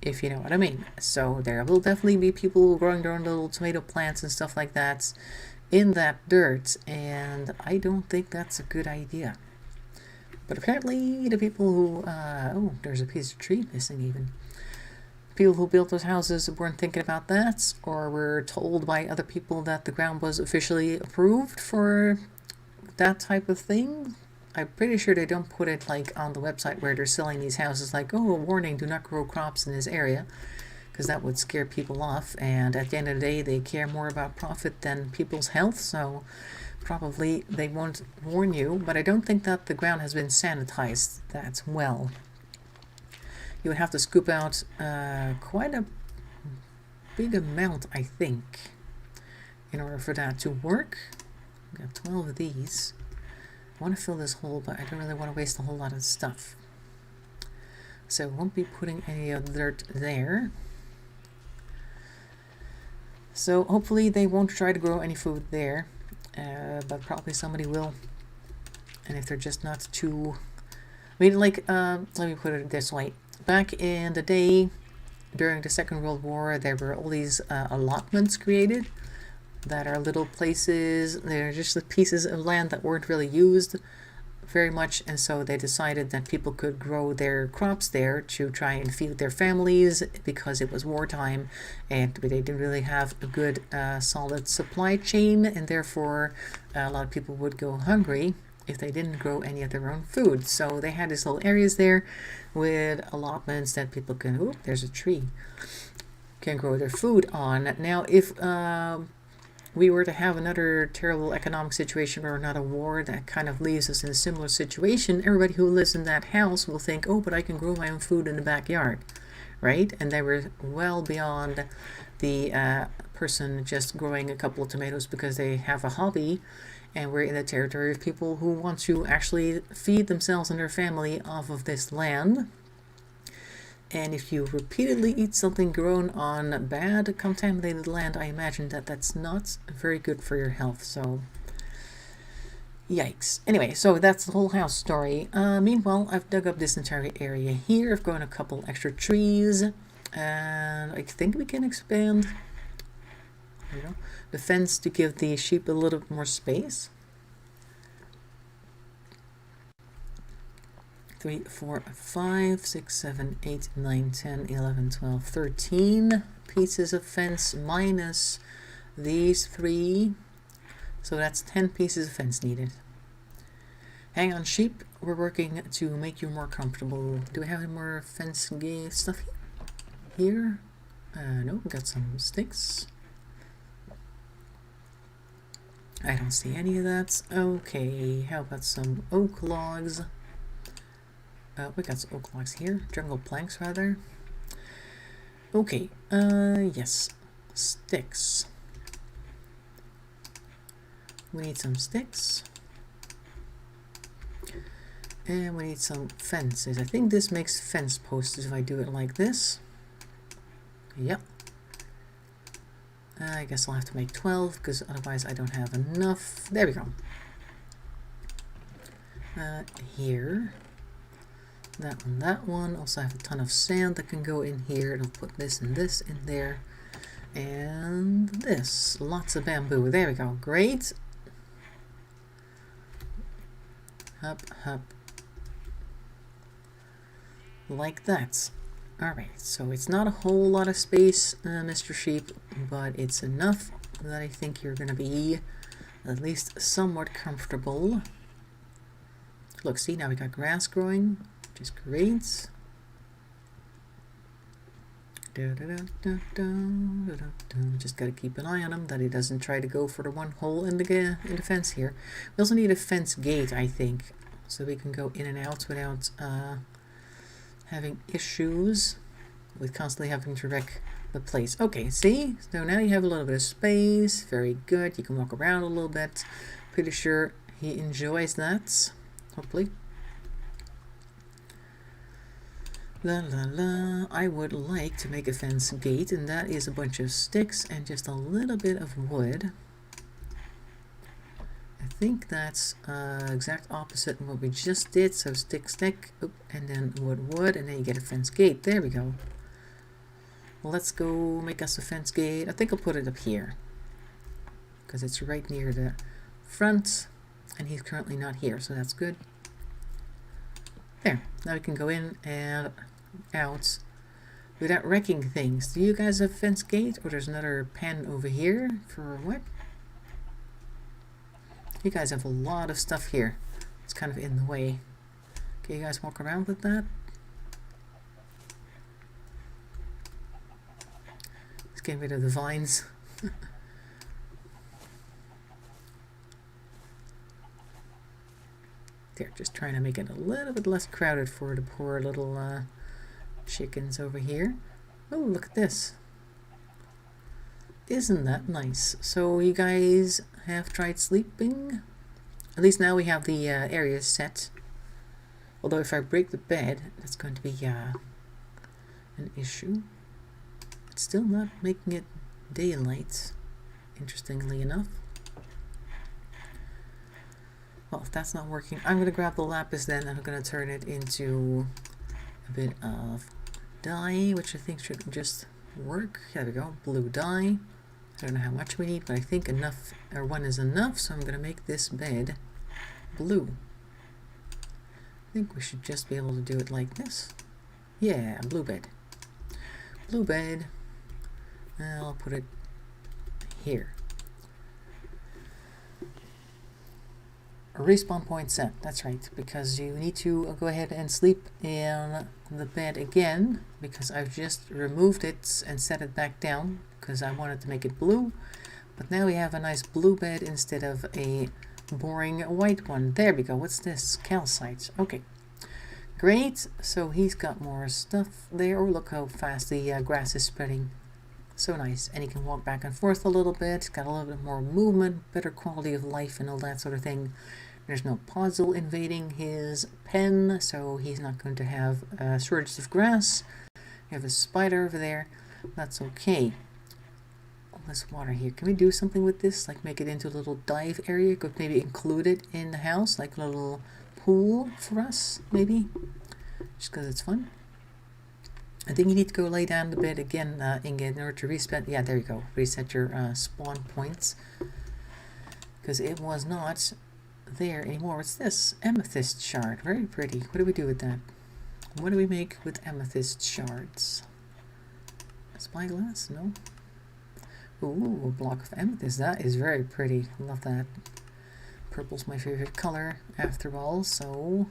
if you know what I mean. So there will definitely be people growing their own little tomato plants and stuff like that in that dirt, and I don't think that's a good idea. But apparently the people who, oh, there's a piece of tree missing even. People who built those houses weren't thinking about that, or were told by other people that the ground was officially approved for that type of thing. I'm pretty sure they don't put it like on the website where they're selling these houses like, oh, warning, do not grow crops in this area, because that would scare people off, and at the end of the day they care more about profit than people's health, so probably they won't warn you. But I don't think that the ground has been sanitized that well. You would have to scoop out quite a big amount, I think, in order for that to work. I've got 12 of these. I want to fill this hole, but I don't really want to waste a whole lot of stuff. So I won't be putting any of the dirt there. So hopefully they won't try to grow any food there, but probably somebody will. And if they're just not too... I mean, like, let me put it this way. Back in the day, during the Second World War, there were all these allotments created that are little places. They're just the pieces of land that weren't really used very much, and so they decided that people could grow their crops there to try and feed their families, because it was wartime and they didn't really have a good solid supply chain, and therefore a lot of people would go hungry if they didn't grow any of their own food. So they had these little areas there with allotments that people can, oh, there's a tree, can grow their food on. Now if we were to have another terrible economic situation or another war that kind of leaves us in a similar situation, everybody who lives in that house will think, oh, but I can grow my own food in the backyard, right? And they were well beyond the person just growing a couple of tomatoes because they have a hobby, and we're in the territory of people who want to actually feed themselves and their family off of this land. And if you repeatedly eat something grown on bad, contaminated land, I imagine that that's not very good for your health. So, yikes. Anyway, so that's the whole house story. Meanwhile, I've dug up this entire area here. I've grown a couple extra trees. And I think we can expand, you know, the fence to give the sheep a little bit more space. 3, 4, 5, 6, 7, 8, 9, 10, 11, 12, 13 pieces of fence minus these 3. So that's 10 pieces of fence needed. Hang on, sheep. We're working to make you more comfortable. Do we have any more fence stuff here? No, we got some sticks. I don't see any of that. Okay, how about some oak logs? We got some oak logs here. Jungle planks, rather. Okay, yes. Sticks. We need some sticks. And we need some fences. I think this makes fence posts if I do it like this. Yep. I guess I'll have to make 12 because otherwise I don't have enough. There we go. Here. That one, that one. Also have a ton of sand that can go in here. And I'll put this and this in there. And this. Lots of bamboo. There we go. Great. Hop, hop. Like that. Alright, so it's not a whole lot of space, Mr. Sheep, but it's enough that I think you're going to be at least somewhat comfortable. Look, see, now we got grass growing, which is great. Just got to keep an eye on him, that he doesn't try to go for the one hole in the fence here. We also need a fence gate, I think, so we can go in and out without having issues with constantly having to wreck the place. Okay, see? So now you have a little bit of space. Very good. You can walk around a little bit. Pretty sure he enjoys that. Hopefully. La la la. I would like to make a fence gate, and that is a bunch of sticks and just a little bit of wood. I think that's exact opposite of what we just did. So stick, stick, and then wood, and then you get a fence gate. There we go. Well, let's go make us a fence gate. I think I'll put it up here because it's right near the front, and he's currently not here, so that's good. There. Now we can go in and out without wrecking things. Do you guys have a fence gate? Or there's another pen over here for what? You guys have a lot of stuff here. It's kind of in the way. Can you guys walk around with that? Let's get rid of the vines. There, just trying to make it a little bit less crowded for the poor little chickens over here. Oh, look at this. Isn't that nice? So you guys have tried sleeping? At least now we have the areas set. Although if I break the bed, that's going to be an issue. It's still not making it daylight, interestingly enough. Well, if that's not working, I'm going to grab the lapis then, and I'm going to turn it into a bit of dye, which I think should just work. There we go, blue dye. I don't know how much we need, but I think enough, or one is enough, so I'm going to make this bed blue. I think we should just be able to do it like this. Yeah, blue bed. Blue bed. I'll put it here. A respawn point set, that's right, because you need to go ahead and sleep in the bed again, because I've just removed it and set it back down, because I wanted to make it blue, but now we have a nice blue bed instead of a boring white one. There we go. What's this? Calcite. Okay, great. So he's got more stuff there. Oh, look how fast the grass is spreading. So nice. And he can walk back and forth a little bit. Got a little bit more movement, better quality of life and all that sort of thing. There's no puzzle invading his pen, so he's not going to have a shortage of grass. We have a spider over there. That's okay. All this water here. Can we do something with this? Like make it into a little dive area? Could maybe include it in the house, like a little pool for us, maybe? Just because it's fun. I think you need to go lay down the bed again, Ingot, in order to reset. Yeah, there you go. Reset your spawn points. Because it was not there anymore. What's this? Amethyst shard. Very pretty. What do we do with that? What do we make with amethyst shards? Spyglass? No. Ooh, a block of amethyst. That is very pretty. Love that. Purple's my favorite color after all, so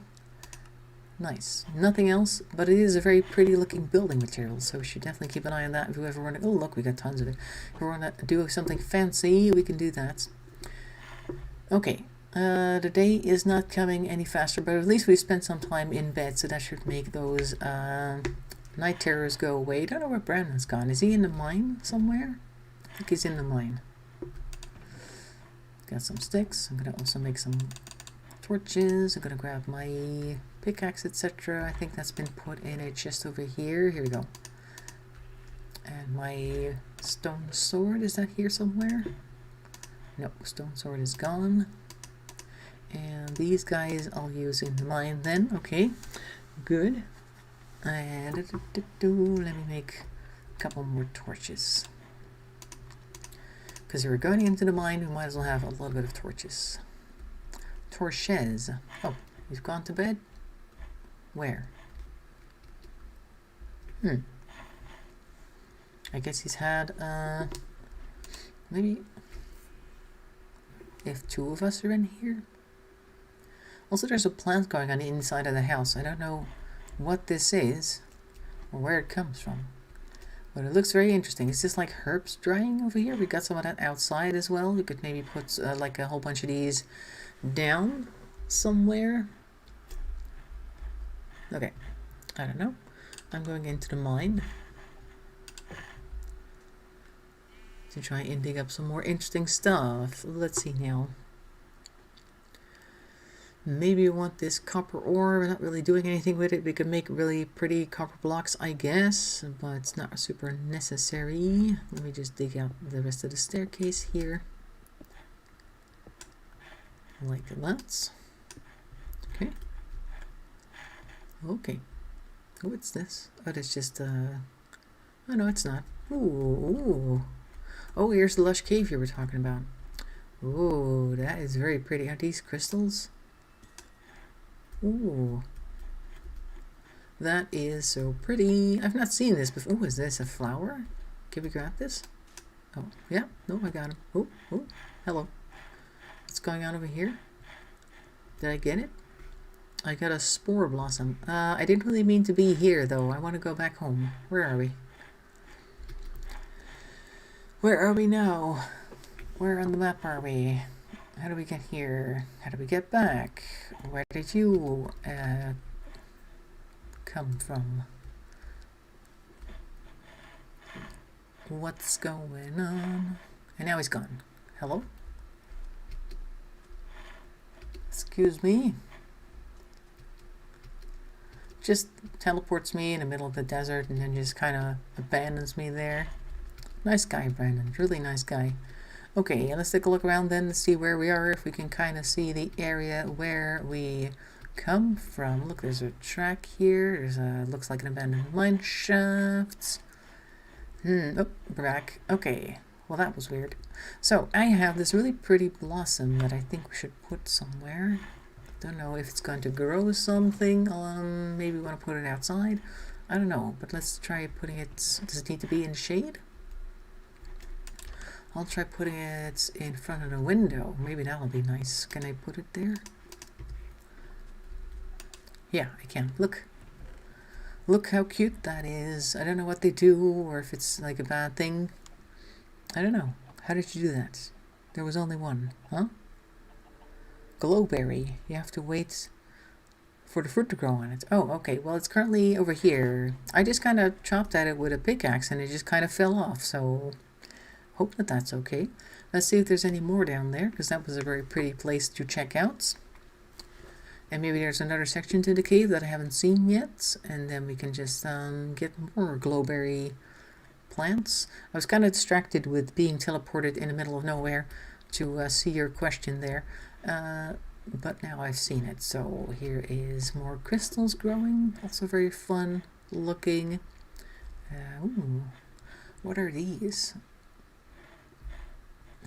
Nice. Nothing else, but it is a very pretty looking building material, so we should definitely keep an eye on that if we ever want to... Oh, look, we got tons of it. If we want to do something fancy, we can do that. Okay. The day is not coming any faster, but at least we've spent some time in bed, so that should make those night terrors go away. I don't know where Brandon's gone. Is he in the mine somewhere? I think he's in the mine. Got some sticks. I'm going to also make some torches. I'm going to grab my pickaxe, etc. I think that's been put in a chest over here. Here we go. And my stone sword, is that here somewhere? No, stone sword is gone. And these guys I'll use in the mine then. Okay, good. And let me make a couple more torches. Because if we're going into the mine, we might as well have a little bit of torches. Torches. Oh, he's gone to bed? Where? I guess he's had, maybe if two of us are in here. Also, there's a plant going on the inside of the house. I don't know what this is or where it comes from, but it looks very interesting. Is this like herbs drying over here? We got some of that outside as well. We could maybe put like a whole bunch of these down somewhere. Okay, I don't know. I'm going into the mine to try and dig up some more interesting stuff. Let's see now. Maybe we want this copper ore. We're not really doing anything with it. We could make really pretty copper blocks, I guess, but it's not super necessary. Let me just dig out the rest of the staircase here. Like that. Okay. Okay. Oh, what's this? Oh, that's just, oh, no, it's not. Ooh. Oh, here's the lush cave you were talking about. Ooh, that is very pretty. Are these crystals? Ooh. That is so pretty. I've not seen this before. Oh, is this a flower? Can we grab this? Oh, yeah. No, I got him. Oh, hello. What's going on over here? Did I get it? I got a spore blossom. I didn't really mean to be here, though. I want to go back home. Where are we? Where are we now? Where on the map are we? How do we get here? How do we get back? Where did you come from? What's going on? And now he's gone. Hello? Excuse me? Just teleports me in the middle of the desert and then just kind of abandons me there. Nice guy, Brandon. Really nice guy. Okay, let's take a look around then to see where we are, if we can kind of see the area where we come from. Look, there's a track here. There's a, looks like an abandoned mine shaft. Oh, we're back. Okay, well that was weird. So, I have this really pretty blossom that I think we should put somewhere. Don't know if it's going to grow something. Maybe we want to put it outside. I don't know, but let's try putting it... Does it need to be in shade? I'll try putting it in front of the window. Maybe that'll be nice. Can I put it there? Yeah, I can. Look. Look how cute that is. I don't know what they do or if it's like a bad thing. I don't know. How did you do that? There was only one, huh? Glowberry. You have to wait for the fruit to grow on it. Oh, okay. Well, it's currently over here. I just kind of chopped at it with a pickaxe and it just kind of fell off, so... Hope that that's okay. Let's see if there's any more down there, because that was a very pretty place to check out. And maybe there's another section to the cave that I haven't seen yet, and then we can just get more glowberry plants. I was kind of distracted with being teleported in the middle of nowhere to see your question there, but now I've seen it. So here is more crystals growing, also very fun looking. Ooh, what are these?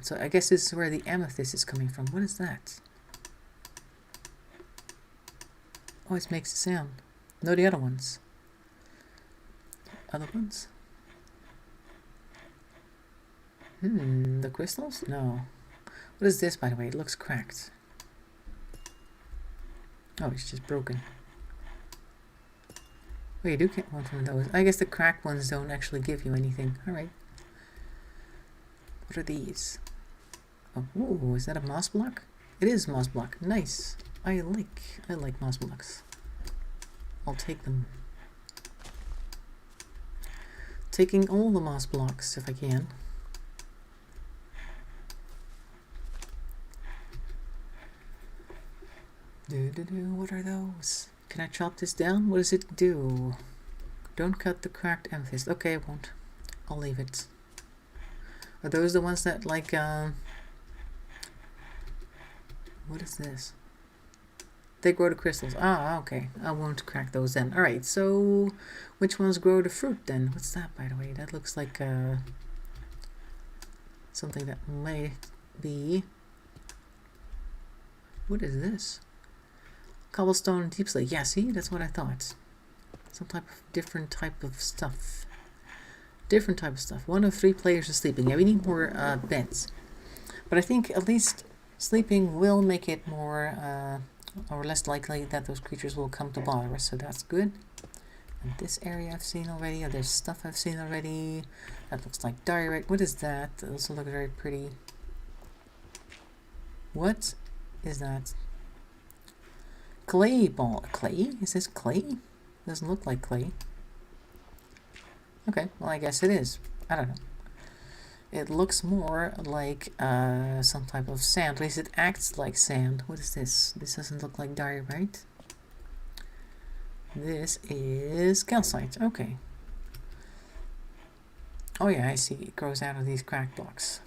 So I guess this is where the amethyst is coming from. What is that? Oh, it makes a sound. No, the other ones. Other ones? The crystals? No. What is this, by the way? It looks cracked. Oh, it's just broken. Oh, you do get one from those. I guess the cracked ones don't actually give you anything. Alright. What are these? Oh, ooh, is that a moss block? It is moss block. Nice. I like moss blocks. I'll take them. Taking all the moss blocks if I can. What are those? Can I chop this down? What does it do? Don't cut the cracked amethyst. Okay, I won't. I'll leave it. Are those the ones that like what is this? They grow the crystals. Ah, okay. I won't crack those then. Alright, so which ones grow the fruit then? What's that, by the way? That looks like something that may be... What is this? Cobblestone deep slate. Yeah, see? That's what I thought. Some type of different type of stuff. Different type of stuff. 1 of 3 players is sleeping. Yeah, we need more beds. But I think at least sleeping will make it more... or less likely that those creatures will come to bother us, so that's good. And this area I've seen already, oh, there's stuff I've seen already. That looks like diorite. What is that? That also looks very pretty. What is that? Clay ball. Clay? Is this clay? Doesn't look like clay. Okay, well I guess it is. I don't know. It looks more like some type of sand. At least it acts like sand. What is this? This doesn't look like diorite. This is calcite. Okay. Oh yeah, I see. It grows out of these crack blocks.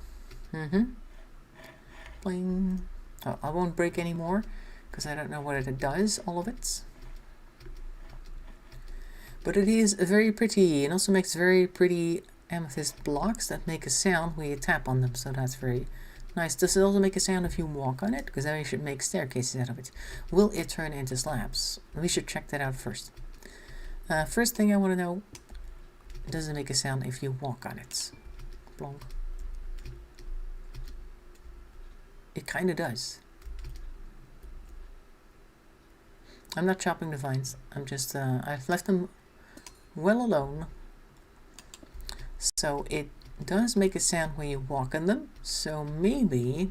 Bling. Oh, I won't break any more because I don't know what it does, all of it. But it is very pretty. It also makes very pretty amethyst blocks that make a sound when you tap on them, so that's very nice. Does it also make a sound if you walk on it? Because then you should make staircases out of it. Will it turn into slabs? We should check that out first. First thing I want to know, does it make a sound if you walk on it? Blonk. It kind of does. I'm not chopping the vines. I'm just, I've left them well alone. So it does make a sound when you walk on them. So maybe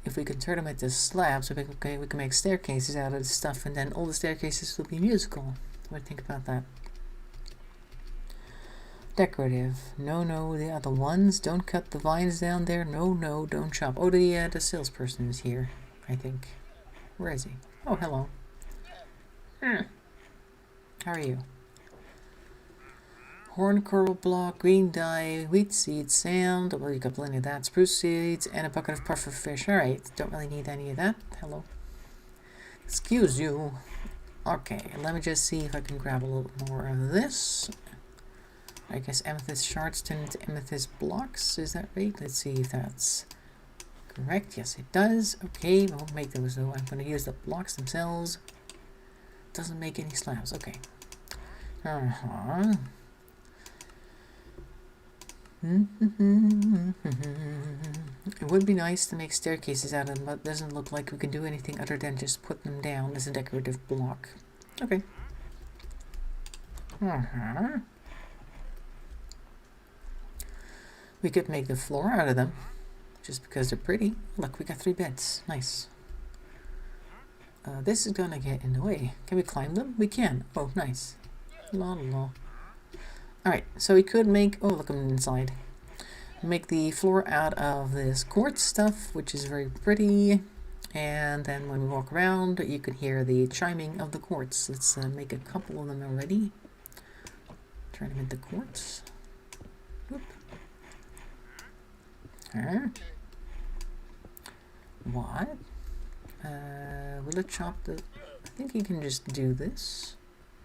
if we can turn them into slabs, we can make staircases out of this stuff, and then all the staircases will be musical. What do you think about that? Decorative. No, no, the other ones. Don't cut the vines down there. No, no, don't chop. Oh, the salesperson is here, I think. Where is he? Oh, hello. How are you? Horn coral block, green dye, wheat seeds, sand. Well, you got plenty of that. Spruce seeds, and a bucket of puffer fish. Alright, don't really need any of that. Hello. Excuse you. Okay, let me just see if I can grab a little more of this. I guess amethyst shards turn into amethyst blocks. Is that right? Let's see if that's correct. Yes, it does. Okay, I won't make those though. I'm going to use the blocks themselves. Doesn't make any slabs. Okay. It would be nice to make staircases out of them, but it doesn't look like we can do anything other than just put them down as a decorative block. Okay. We could make the floor out of them, just because they're pretty. Look, we got 3 beds. Nice. This is gonna get in the way. Can we climb them? We can. Oh, nice. La la. Alright, so we could make... Oh, look, I'm inside. Make the floor out of this quartz stuff, which is very pretty. And then when we walk around, you could hear the chiming of the quartz. Let's make a couple of them already. Turn them into quartz. Whoop. What? Will it chop the... I think you can just do this.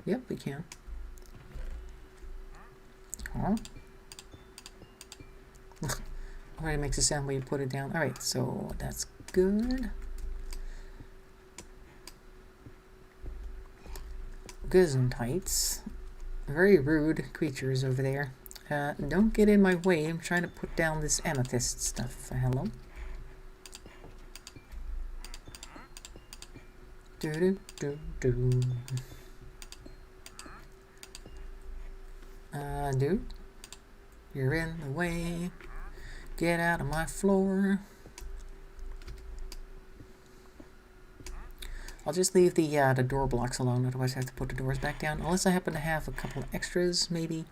Yep, we can. Huh? Alright, it makes a sound when you put it down. Alright, so that's good. Gesundheits. Very rude creatures over there. Don't get in my way. I'm trying to put down this amethyst stuff. Hello? Dude, you're in the way. Get out of my floor. I'll just leave the door blocks alone, otherwise I have to put the doors back down. Unless I happen to have a couple extras, maybe.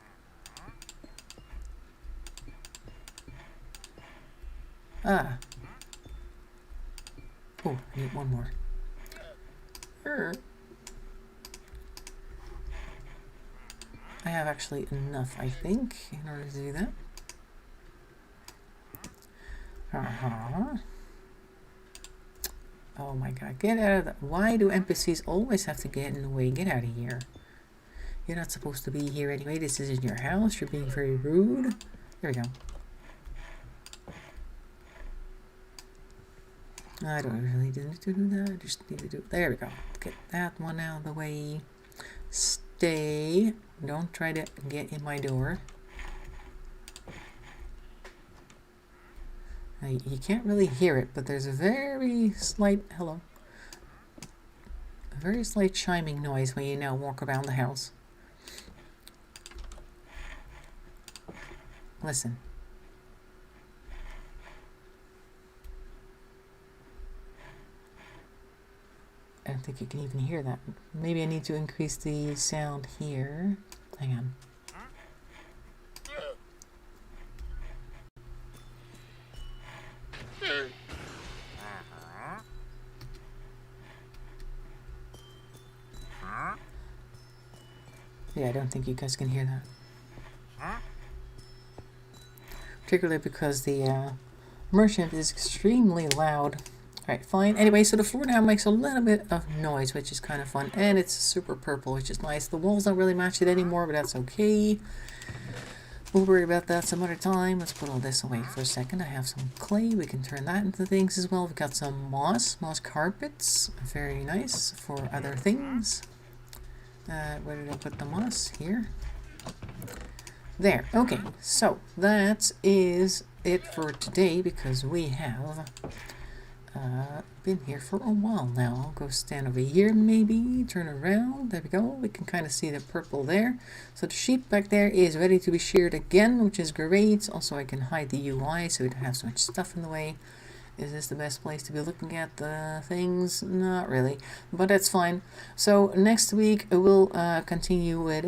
Ah. Oh, I need one more. I have actually enough, I think, in order to do that. Oh my god, get out of that. Why do NPCs always have to get in the way? Get out of here. You're not supposed to be here anyway. This isn't your house. You're being very rude. There we go. I don't really need to do that. I just need to do... There we go. Get that one out of the way. Stay. Don't try to get in my door. You can't really hear it, but there's a very slight... Hello. A very slight chiming noise when you now walk around the house. Listen. I don't think you can even hear that. Maybe I need to increase the sound here. Hang on. Yeah, I don't think you guys can hear that. Particularly because the merchant is extremely loud. Alright, fine. Anyway, so the floor now makes a little bit of noise, which is kind of fun. And it's super purple, which is nice. The walls don't really match it anymore, but that's okay. We'll worry about that some other time. Let's put all this away for a second. I have some clay. We can turn that into things as well. We've got some moss carpets. Very nice for other things. Where did I put the moss? Here. There. Okay, so that is it for today because we have been here for a while now. I'll go stand over here maybe, turn around. There we go. We can kind of see the purple there. So the sheep back there is ready to be sheared again, which is great. Also, I can hide the UI so we don't have so much stuff in the way. Is this the best place to be looking at the things? Not really, but that's fine. So next week we'll continue with,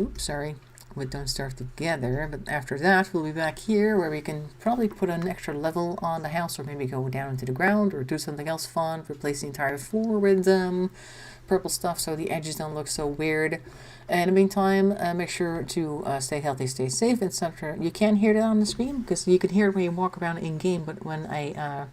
with Don't Starve Together, but after that we'll be back here where we can probably put an extra level on the house, or maybe go down into the ground or do something else fun, replace the entire floor with purple stuff so the edges don't look so weird. In the meantime, make sure to stay healthy, stay safe, etc. You can't hear that on the screen because you can hear it when you walk around in game, but when I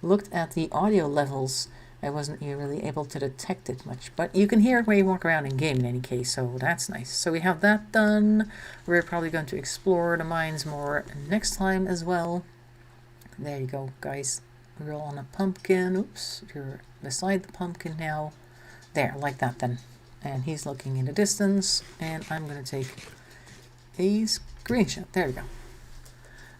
looked at the audio levels, I wasn't really able to detect it much, but you can hear it when you walk around in game in any case, so that's nice. So we have that done. We're probably going to explore the mines more next time as well. There you go, guys. We're all on a pumpkin. Oops, you're beside the pumpkin now. There, like that then. And he's looking in the distance, and I'm going to take a screenshot. There we go.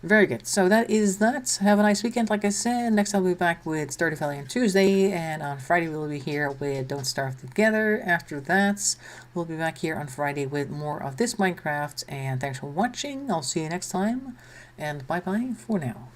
Very good. So that is that. Have a nice weekend, like I said. Next I'll be back with Stardew Valley on Tuesday, and on Friday we'll be here with Don't Starve Together. After that, we'll be back here on Friday with more of this Minecraft, and thanks for watching. I'll see you next time, and bye-bye for now.